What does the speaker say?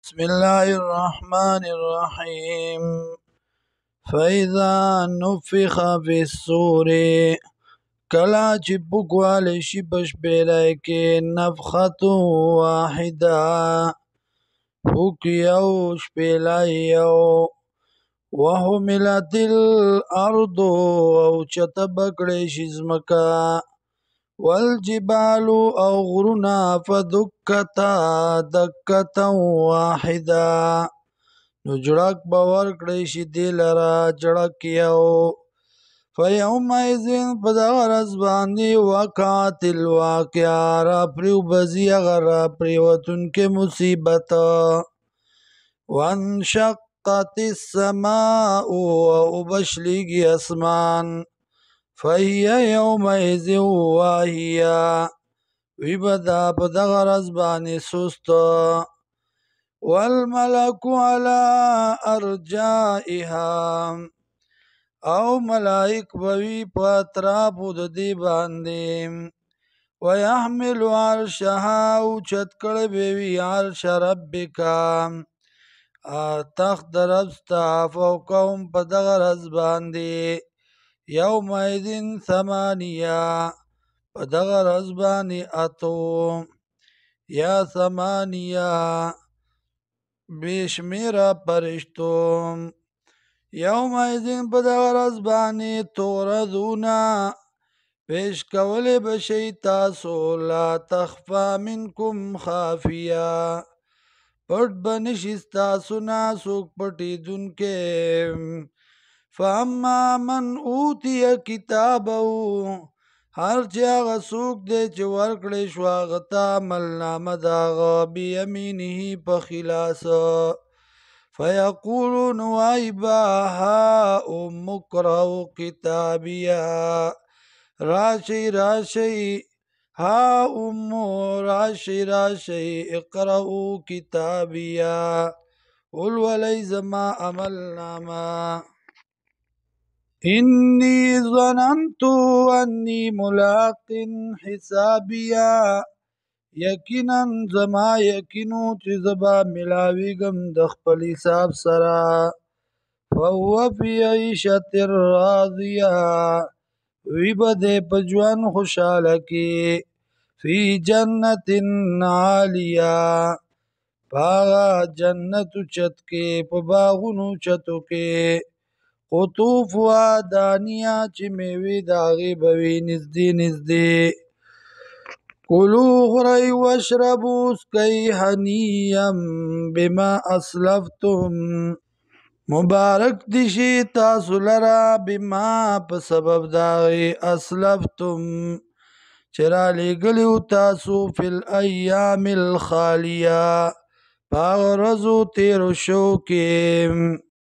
بسم الله الرحمن الرحيم فإذا نفخ في الصور کلا چې پوکوالی شي په شپېلۍ کې نفخة واحده پوک یو شپېلۍ یو وحملت الارض او چته بکړی شي ځمکه والجبال او غرونه فدکتا دکتا واحده نو جړک به ورکړی شي دی لره جړک یو فیومئذ په دغه ورځ باندې وقعت الواقعه راپریو بزي هغه راپریوتونکې مصیبت وانشقت السماء وبشلیږي اسمان فهي یومئذ واهیه وی به دا په دغه ورځ باندې سست والملک علی ارجائها او ملائک بوی په اطرافو د دې باندې ويحمل عرشها او چت کړه بوی عرش ربک تخت دربستا فوقهم په دغه ورځ باندې یومئذ ثمانیه په دغه ورځ باندې اتو یا ثمانیه بشمیره پرشتو یومئذ په دغه ورځ باندې تورضون پیش کولی بشئ تاسو لا تخفا منکم خافیه پټ به نشي ستاسو نه څوک پټېدونکی فاما من اوتی کتابه هر چې هغه څوک دی چې ورکړی شو هغه ته عملنامه د هغه بیمینه په خلاص فیقولون وای با هاؤم اقرءوا کتابیه راشئ راشئ هاؤم راشئ راشئ اقرءوا کتابیه ولولئ زما عملنامه انی ظننت انی ملاق حسابیه یقینا زما یقینو چې زبا ملاویږم د خپل حساب سره فهو فی عیشة راضیه وی به دی په ژوند خوشحاله کې فی جنت عالیه په هغه جنت چت کې په باغونو چتو کې قطوفها دانیه چې میوې د هغې به وي نږدې نږدې کلوا خورئ واشربوا څکئ هنیئا بما اسلفتم مبارک دي شي تاسو لره بما په سبب د هغې اسلفتم چې رالیږلي وو تاسو فی الایام الخالیه په هغه ورځو تېرو شوو کې